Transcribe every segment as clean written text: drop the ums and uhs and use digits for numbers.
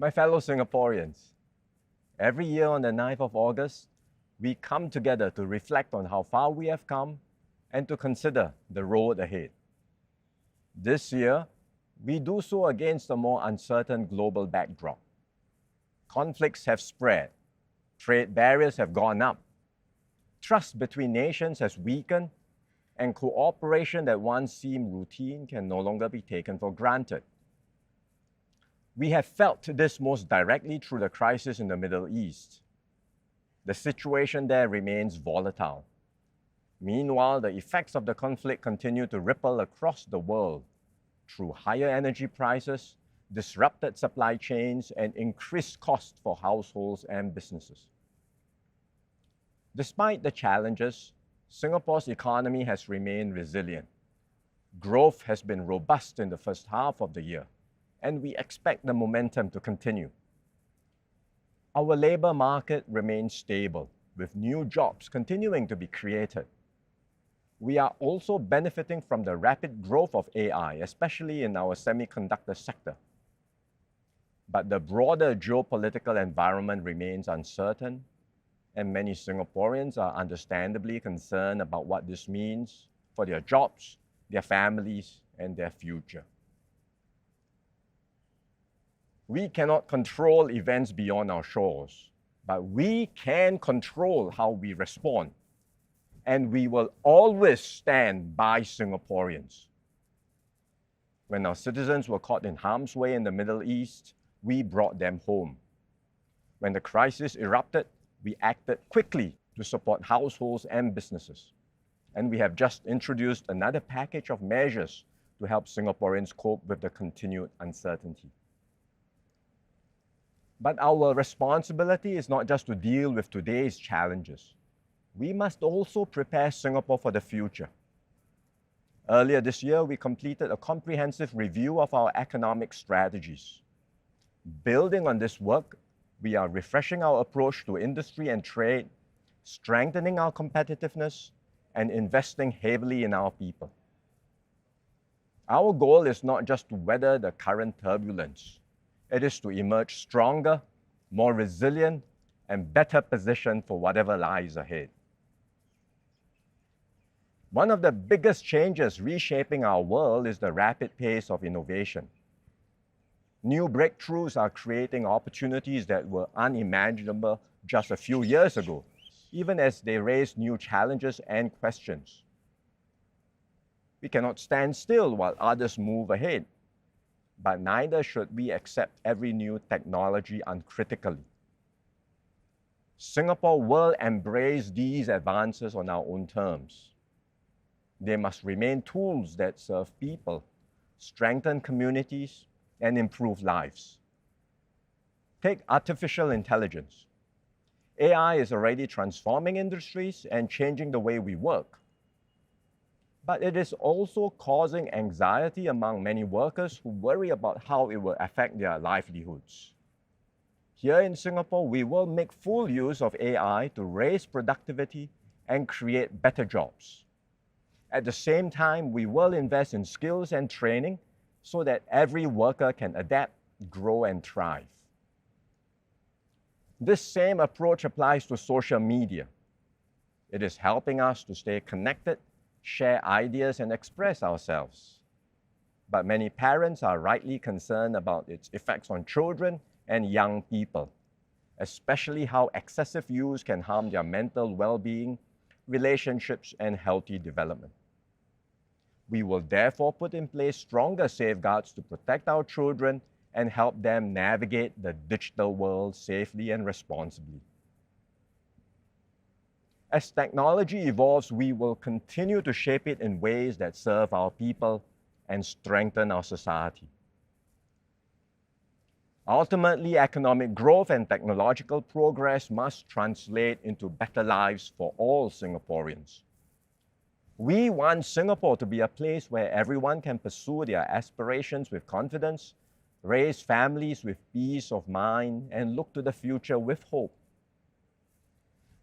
My fellow Singaporeans, every year on the 9th of August, we come together to reflect on how far we have come and to consider the road ahead. This year, we do so against a more uncertain global backdrop. Conflicts have spread, trade barriers have gone up, trust between nations has weakened, and cooperation that once seemed routine can no longer be taken for granted. We have felt this most directly through the crisis in the Middle East. The situation there remains volatile. Meanwhile, the effects of the conflict continue to ripple across the world through higher energy prices, disrupted supply chains, and increased costs for households and businesses. Despite the challenges, Singapore's economy has remained resilient. Growth has been robust in the first half of the year, and we expect the momentum to continue. Our labor market remains stable, with new jobs continuing to be created. We are also benefiting from the rapid growth of AI, especially in our semiconductor sector. But the broader geopolitical environment remains uncertain, and many Singaporeans are understandably concerned about what this means for their jobs, their families, and their future. We cannot control events beyond our shores, but we can control how we respond, and we will always stand by Singaporeans. When our citizens were caught in harm's way in the Middle East, we brought them home. When the crisis erupted, we acted quickly to support households and businesses. And we have just introduced another package of measures to help Singaporeans cope with the continued uncertainty. But our responsibility is not just to deal with today's challenges. We must also prepare Singapore for the future. Earlier this year, we completed a comprehensive review of our economic strategies. Building on this work, we are refreshing our approach to industry and trade, strengthening our competitiveness, and investing heavily in our people. Our goal is not just to weather the current turbulence. It is to emerge stronger, more resilient, and better positioned for whatever lies ahead. One of the biggest changes reshaping our world is the rapid pace of innovation. New breakthroughs are creating opportunities that were unimaginable just a few years ago, even as they raise new challenges and questions. We cannot stand still while others move ahead, but neither should we accept every new technology uncritically. Singapore will embrace these advances on our own terms. They must remain tools that serve people, strengthen communities, and improve lives. Take artificial intelligence. AI is already transforming industries and changing the way we work. But it is also causing anxiety among many workers who worry about how it will affect their livelihoods. Here in Singapore, we will make full use of AI to raise productivity and create better jobs. At the same time, we will invest in skills and training so that every worker can adapt, grow, and thrive. This same approach applies to social media. It is helping us to stay connected, share ideas, and express ourselves. But many parents are rightly concerned about its effects on children and young people, especially how excessive use can harm their mental well-being, relationships, and healthy development. We will therefore put in place stronger safeguards to protect our children and help them navigate the digital world safely and responsibly. As technology evolves, we will continue to shape it in ways that serve our people and strengthen our society. Ultimately, economic growth and technological progress must translate into better lives for all Singaporeans. We want Singapore to be a place where everyone can pursue their aspirations with confidence, raise families with peace of mind, and look to the future with hope.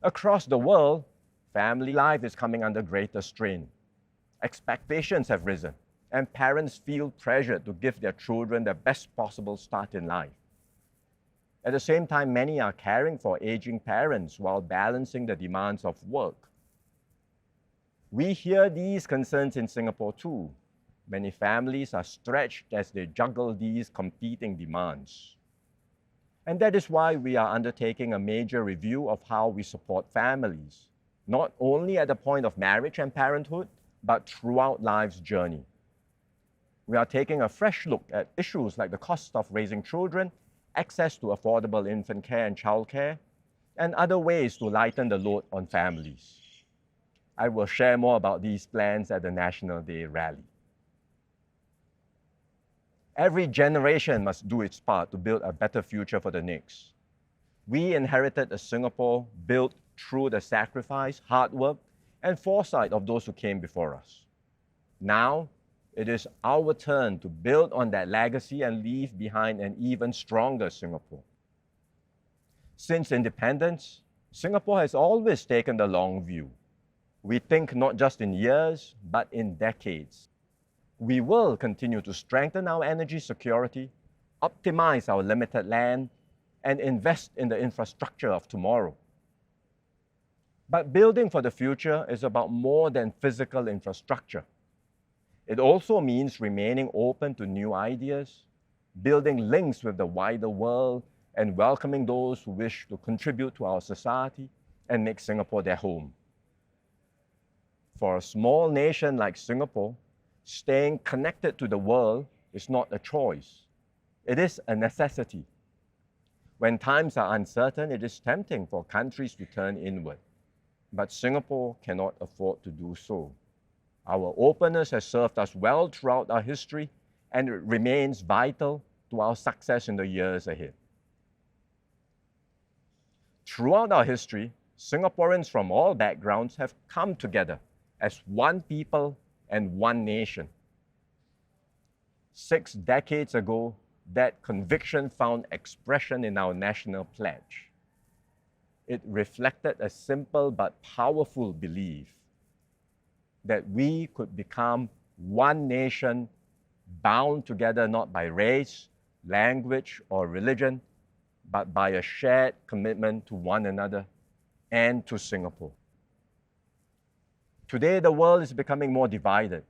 Across the world, family life is coming under greater strain. Expectations have risen, and parents feel pressured to give their children the best possible start in life. At the same time, many are caring for aging parents while balancing the demands of work. We hear these concerns in Singapore too. Many families are stretched as they juggle these competing demands. And that is why we are undertaking a major review of how we support families, not only at the point of marriage and parenthood, but throughout life's journey. We are taking a fresh look at issues like the cost of raising children, access to affordable infant care and childcare, and other ways to lighten the load on families. I will share more about these plans at the National Day rally. Every generation must do its part to build a better future for the next. We inherited a Singapore built through the sacrifice, hard work, and foresight of those who came before us. Now, it is our turn to build on that legacy and leave behind an even stronger Singapore. Since independence, Singapore has always taken the long view. We think not just in years, but in decades. We will continue to strengthen our energy security, optimize our limited land, and invest in the infrastructure of tomorrow. But building for the future is about more than physical infrastructure. It also means remaining open to new ideas, building links with the wider world, and welcoming those who wish to contribute to our society and make Singapore their home. For a small nation like Singapore, staying connected to the world is not a choice. It is a necessity. When times are uncertain, it is tempting for countries to turn inward. But Singapore cannot afford to do so. Our openness has served us well throughout our history, and it remains vital to our success in the years ahead. Throughout our history, Singaporeans from all backgrounds have come together as one people and one nation. 6 decades ago, that conviction found expression in our national pledge. It reflected a simple but powerful belief that we could become one nation bound together not by race, language, or religion, but by a shared commitment to one another and to Singapore. Today, the world is becoming more divided,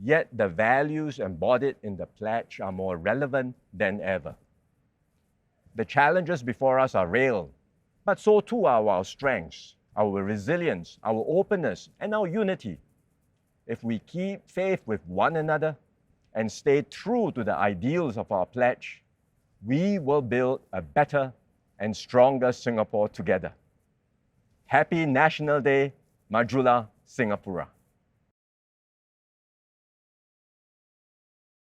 yet the values embodied in the pledge are more relevant than ever. The challenges before us are real, but so too are our strengths, our resilience, our openness, and our unity. If we keep faith with one another and stay true to the ideals of our pledge, we will build a better and stronger Singapore together. Happy National Day, Majulah Singapura.